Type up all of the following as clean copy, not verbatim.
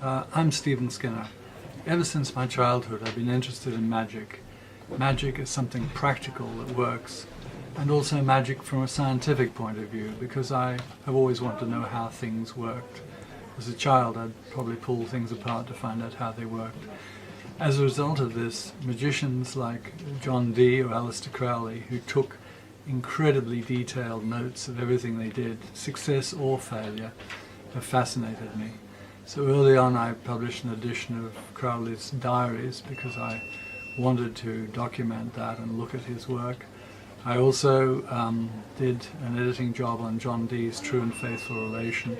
I'm Stefen Skиннер. Ever since my childhood, I've been interested in magic. Magic is something practical that works, and also magic from a scientific point of view, because I have always wanted to know how things worked. As a child, I'd probably pull things apart to find out how they worked. As a result of this, magicians like John Dee or Aleister Crowley, who took incredibly detailed notes of everything they did, success or failure, have fascinated me. So early on I published an edition of Crowley's diaries because I wanted to document that and look at his work. I also did an editing job on John Dee's True and Faithful Relation,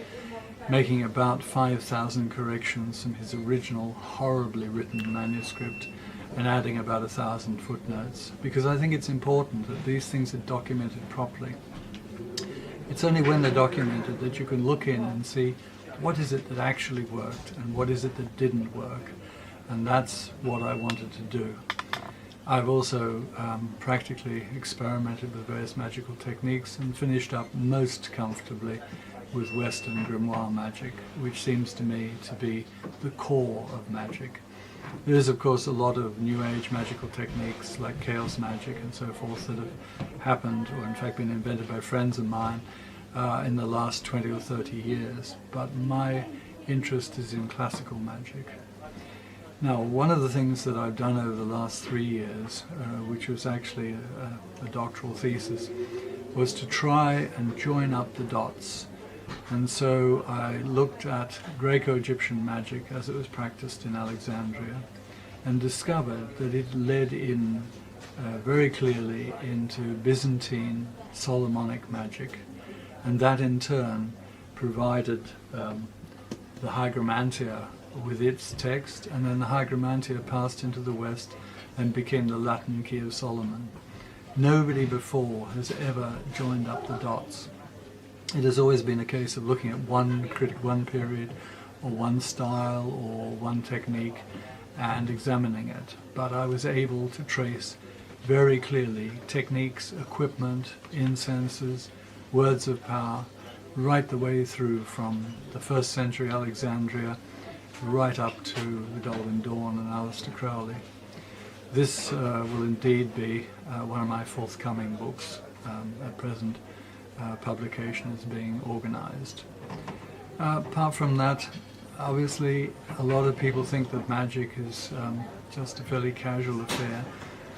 making about 5,000 corrections from his original horribly written manuscript and adding about 1,000 footnotes, because I think it's important that these things are documented properly. It's only when they're documented that you can look in and see what is it that actually worked and what is it that didn't work, and that's what I wanted to do. I've also practically experimented with various magical techniques and finished up most comfortably with Western grimoire magic, which seems to me to be the core of magic. There is, of course, a lot of New Age magical techniques like chaos magic and so forth that have happened, or in fact been invented by friends of mine in the last 20 or 30 years, but my interest is in classical magic. Now, one of the things that I've done over the last 3 years, which was actually a doctoral thesis, was to try and join up the dots. And so I looked at Greco-Egyptian magic as it was practiced in Alexandria and discovered that it led in very clearly into Byzantine Solomonic magic, and that in turn provided the Hygromantia with its text, and then the Hygromantia passed into the West and became the Latin key of Solomon. Nobody before has ever joined up the dots. It has always been a case of looking at one period or one style or one technique and examining it. But I was able to trace very clearly techniques, equipment, incenses, words of power, right the way through from the 1st century Alexandria right up to the Golden Dawn and Aleister Crowley. This will indeed be one of my forthcoming books. At present, publication is being organized. Apart from that, obviously a lot of people think that magic is just a fairly casual affair,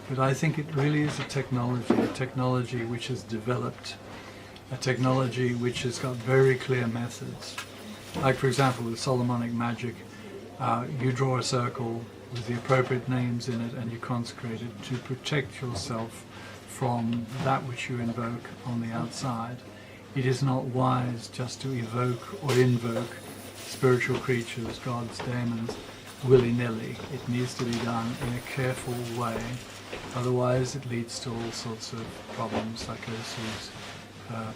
but I think it really is a technology which has developed, a technology which has got very clear methods. Like, for example, with Solomonic magic, you draw a circle with the appropriate names in it and you consecrate it to protect yourself from that which you invoke on the outside. It is not wise just to evoke or invoke spiritual creatures, gods, daemons, willy-nilly. It needs to be done in a careful way, otherwise it leads to all sorts of problems, psychosis,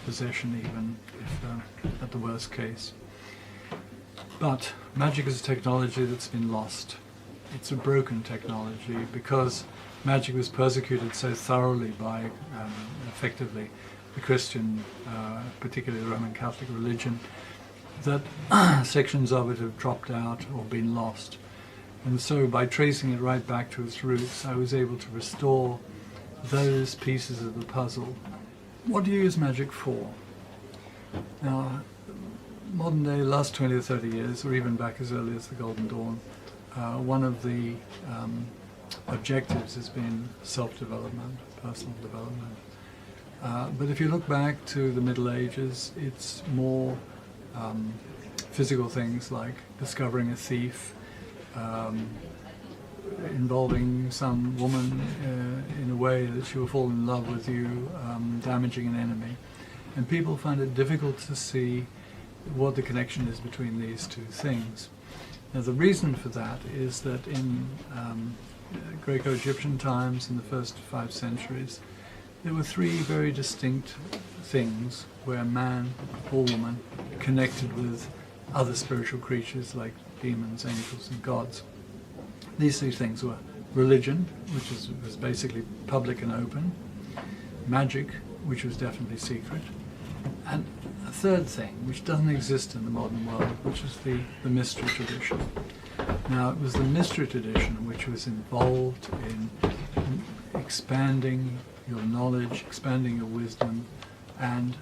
possession even, if at the worst case. But magic is a technology that's been lost. It's a broken technology because magic was persecuted so thoroughly by, effectively, the Christian, particularly the Roman Catholic religion, that sections of it have dropped out or been lost. And so by tracing it right back to its roots, I was able to restore those pieces of the puzzle. What do you use magic for? Now, modern day, last 20 or 30 years, or even back as early as the Golden Dawn, one of the objectives has been self-development, personal development. But if you look back to the Middle Ages, it's more physical things like discovering a thief, involving some woman in a way that she will fall in love with you, damaging an enemy. And people find it difficult to see what the connection is between these two things. Now, the reason for that is that in Greco-Egyptian times, in the first 5 centuries, there were 3 very distinct things where man or woman connected with other spiritual creatures like demons, angels, and gods. These 3 things were religion, which was basically public and open, magic, which was definitely secret, And a third thing, which doesn't exist in the modern world, which is the mystery tradition. Now, it was the mystery tradition which was involved in expanding your knowledge, expanding your wisdom, and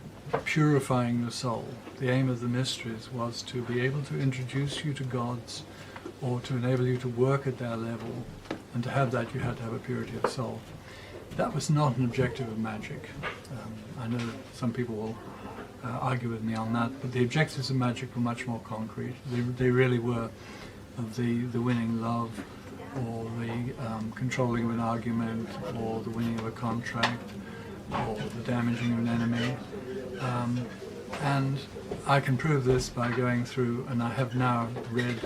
purifying your soul. The aim of the mysteries was to be able to introduce you to gods, or to enable you to work at their level, and to have that you had to have a purity of soul. That was not an objective of magic. I know that some people will argue with me on that, but the objectives of magic were much more concrete. They really were of the winning love, or the controlling of an argument, or the winning of a contract, or the damaging of an enemy. And I can prove this by going through, and I have now read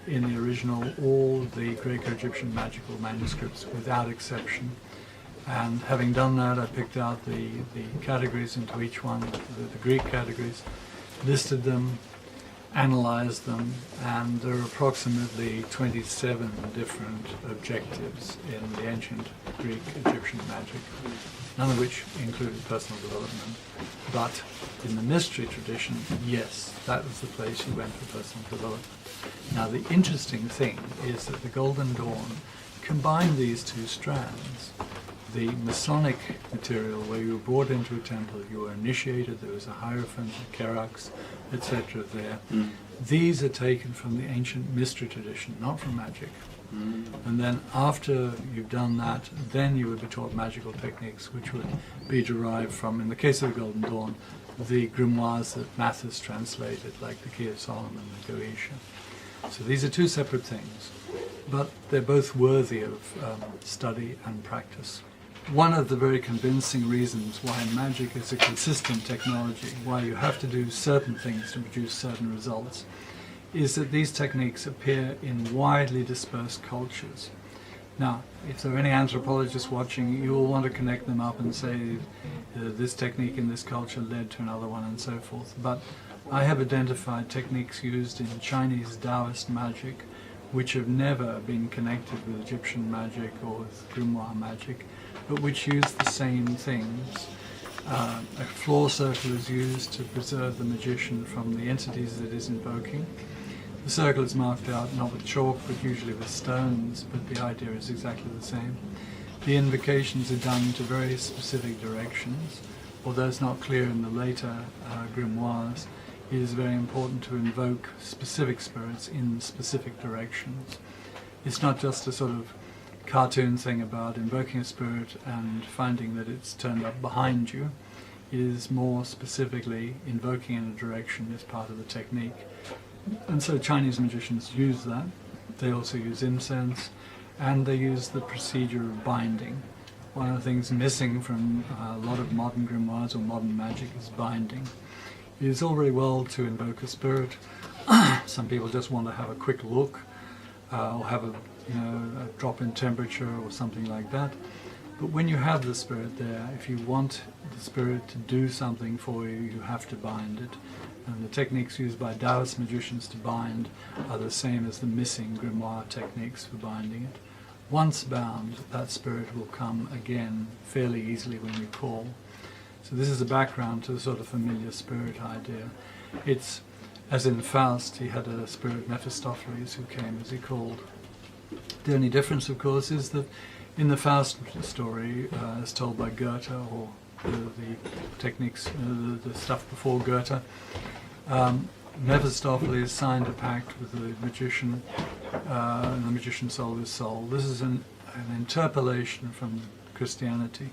in the original all the Greco-Egyptian magical manuscripts without exception. And having done that, I picked out the categories into each one, the Greek categories, listed them, analyzed them, and there are approximately 27 different objectives in the ancient Greek Egyptian magic, none of which included personal development. But in the mystery tradition, yes, that was the place you went for personal development. Now, the interesting thing is that the Golden Dawn combined these two strands. The Masonic material, where you were brought into a temple, you were initiated, there was a hierophant, a kerax, etc. there. These are taken from the ancient mystery tradition, not from magic. And then after you've done that, then you would be taught magical techniques, which would be derived from, in the case of the Golden Dawn, the grimoires that Mathis translated, like the Key of Solomon, the Goetия. So these are two separate things, but they're both worthy of study and practice. One of the very convincing reasons why magic is a consistent technology, why you have to do certain things to produce certain results, is that these techniques appear in widely dispersed cultures. Now, if there are any anthropologists watching, you will want to connect them up and say this technique in this culture led to another one and so forth. But I have identified techniques used in Chinese Taoist magic which have never been connected with Egyptian magic or with grimoire magic, but which use the same things. A floor circle is used to preserve the magician from the entities that is invoking. The circle is marked out not with chalk, but usually with stones, but the idea is exactly the same. The invocations are done to very specific directions. Although it's not clear in the later grimoires, it is very important to invoke specific spirits in specific directions. It's not just a sort of cartoon thing about invoking a spirit and finding that it's turned up behind you. It is more specifically invoking in a direction as part of the technique. And so Chinese magicians use that. They also use incense, and they use the procedure of binding. One of the things missing from a lot of modern grimoires or modern magic is binding. It is all very well to invoke a spirit. Some people just want to have a quick look, or have a drop in temperature or something like that. But when you have the spirit there, if you want the spirit to do something for you, you have to bind it. And the techniques used by Taoist magicians to bind are the same as the missing grimoire techniques for binding it. Once bound, that spirit will come again fairly easily when you call. So this is the background to the sort of familiar spirit idea. It's, as in Faust, he had a spirit, Mephistopheles, who came as he called. The only difference, of course, is that in the Faust story, as told by Goethe, or the techniques, the stuff before Goethe, Mephistopheles signed a pact with the magician, and the magician sold his soul. This is an interpolation from Christianity.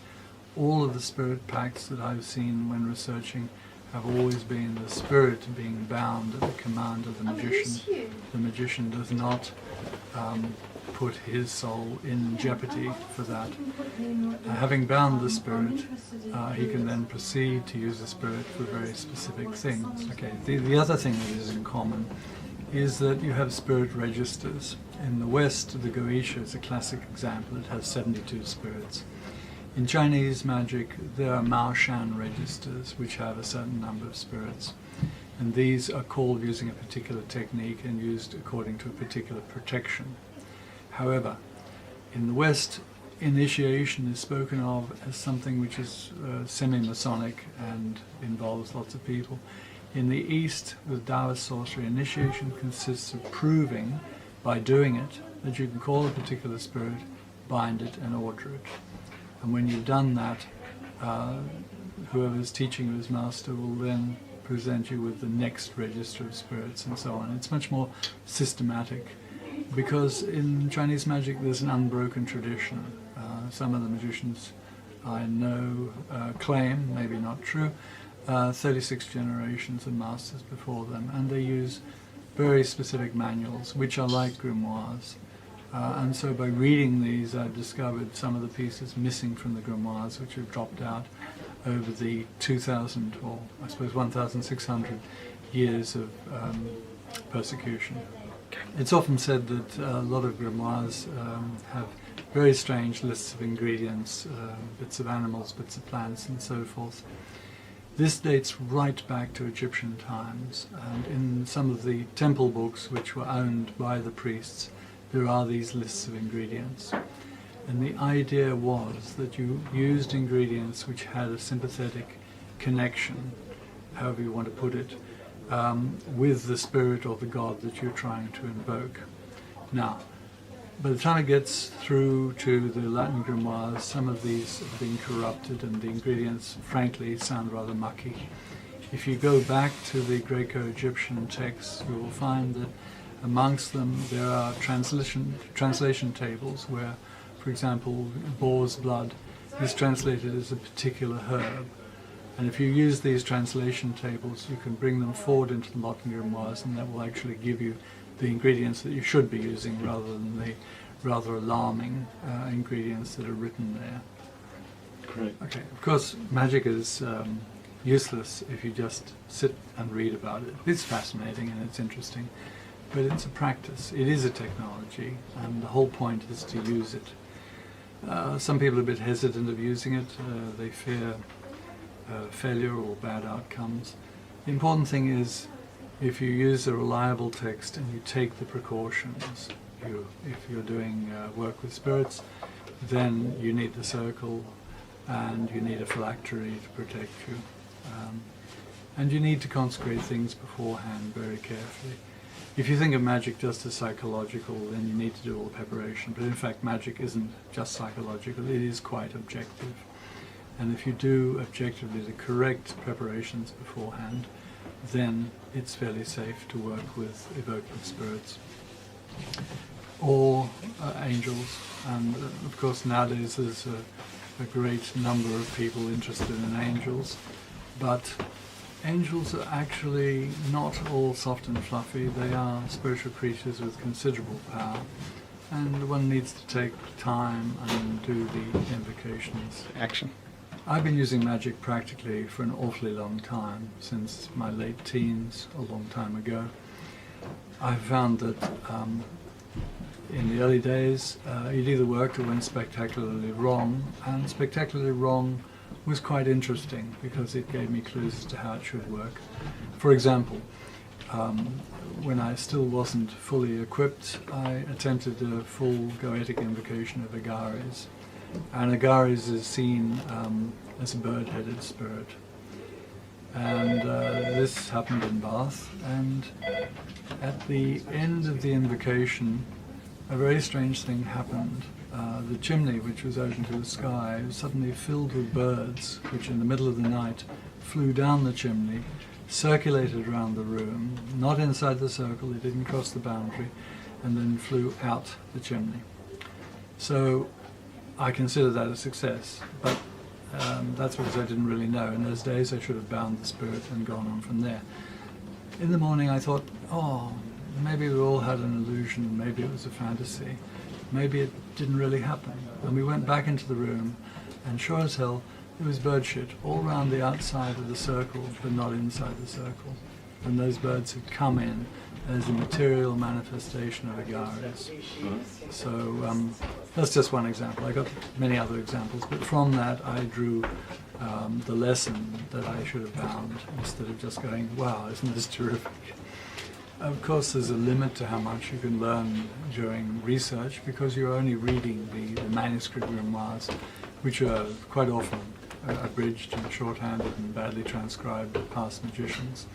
All of the spirit pacts that I've seen when researching have always been the spirit being bound at the command of the magician. The magician does not put his soul in jeopardy for that. Having bound the spirit, he can then proceed to use the spirit for very specific things. Okay. The other thing that is in common is that you have spirit registers. In the West, the Goetия is a classic example. It has 72 spirits. In Chinese magic, there are Mao Shan registers, which have a certain number of spirits. And these are called using a particular technique and used according to a particular protection. However, in the West, initiation is spoken of as something which is semi-Masonic and involves lots of people. In the East, with Taoist sorcery, initiation consists of proving, by doing it, that you can call a particular spirit, bind it, and order it. And when you've done that, whoever's teaching you as master will then present you with the next register of spirits and so on. It's much more systematic, because in Chinese magic there's an unbroken tradition. Some of the magicians I know claim, maybe not true, 36 generations of masters before them, and they use very specific manuals, which are like grimoires. And so by reading these, I've discovered some of the pieces missing from the grimoires, which have dropped out over the 2,000, or I suppose 1,600 years of persecution. It's often said that a lot of grimoires have very strange lists of ingredients, bits of animals, bits of plants, and so forth. This dates right back to Egyptian times, and in some of the temple books which were owned by the priests, there are these lists of ingredients. And the idea was that you used ingredients which had a sympathetic connection, however you want to put it, with the spirit or the god that you're trying to invoke. Now, by the time it gets through to the Latin grimoires, some of these have been corrupted and the ingredients, frankly, sound rather mucky. If you go back to the Greco-Egyptian texts, you will find that amongst them there are translation tables where, for example, boar's blood is translated as a particular herb. And if you use these translation tables, you can bring them forward into the modern grimoires, and that will actually give you the ingredients that you should be using rather than the rather alarming ingredients that are written there. Great. Okay, of course, magic is useless if you just sit and read about it. It's fascinating and it's interesting, but it's a practice. It is a technology, and the whole point is to use it. Some people are a bit hesitant of using it. They fear failure or bad outcomes. The important thing is, if you use a reliable text and you take the precautions, if you're doing work with spirits, then you need the circle and you need a phylactery to protect you. And you need to consecrate things beforehand very carefully. If you think of magic just as psychological, then you need to do all the preparation. But in fact, magic isn't just psychological, it is quite objective. And if you do objectively the correct preparations beforehand, then it's fairly safe to work with evoking spirits or angels. And of course nowadays there's a great number of people interested in angels, but angels are actually not all soft and fluffy. They are spiritual creatures with considerable power, and one needs to take time and do the invocations. Action. I've been using magic practically for an awfully long time, since my late teens, a long time ago. I found that in the early days it either worked or went spectacularly wrong, and spectacularly wrong was quite interesting because it gave me clues as to how it should work. For example, when I still wasn't fully equipped, I attempted a full Goetic invocation of Agares. And Agares is seen as a bird-headed spirit. And this happened in Bath, and at the end of the invocation, a very strange thing happened. The chimney, which was open to the sky, was suddenly filled with birds, which in the middle of the night flew down the chimney, circulated around the room, not inside the circle, they didn't cross the boundary, and then flew out the chimney. So I consider that a success, but that's because I didn't really know. In those days I should have bound the spirit and gone on from there. In the morning I thought, oh, maybe we all had an illusion, maybe it was a fantasy, maybe it didn't really happen. And we went back into the room, and sure as hell, there was bird shit all around the outside of the circle, but not inside the circle. And those birds had come in as a material manifestation of Agares. So that's just one example. I got many other examples, but from that I drew the lesson that I should have bound, instead of just going, wow, isn't this terrific? Of course, there's a limit to how much you can learn during research because you're only reading the manuscript grimoires, which are quite often abridged and shorthanded and badly transcribed by past magicians.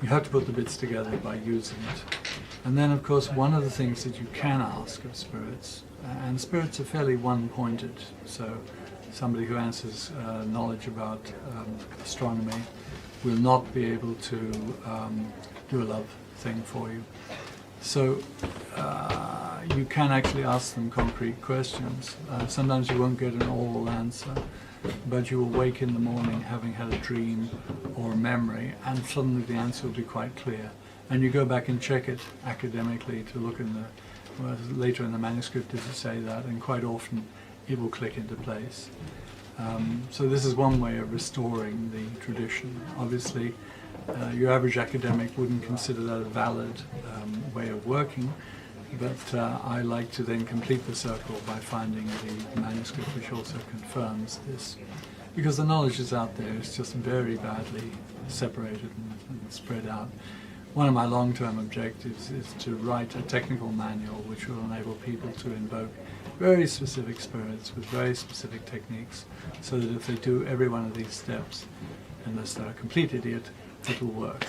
You have to put the bits together by using it. And then, of course, one of the things that you can ask of spirits, and spirits are fairly one-pointed, so somebody who answers knowledge about astronomy will not be able to do a love thing for you. So you can actually ask them concrete questions. Sometimes you won't get an oral answer, but you will wake in the morning having had a dream or a memory, and suddenly the answer will be quite clear. And you go back and check it academically to look in later in the manuscript does it say that, and quite often it will click into place. So this is one way of restoring the tradition. Obviously, your average academic wouldn't consider that a valid way of working, but I like to then complete the circle by finding the manuscript which also confirms this. Because the knowledge is out there, it's just very badly separated and spread out. One of my long-term objectives is to write a technical manual which will enable people to invoke very specific spirits with very specific techniques, so that if they do every one of these steps, unless they're a complete idiot, it will work.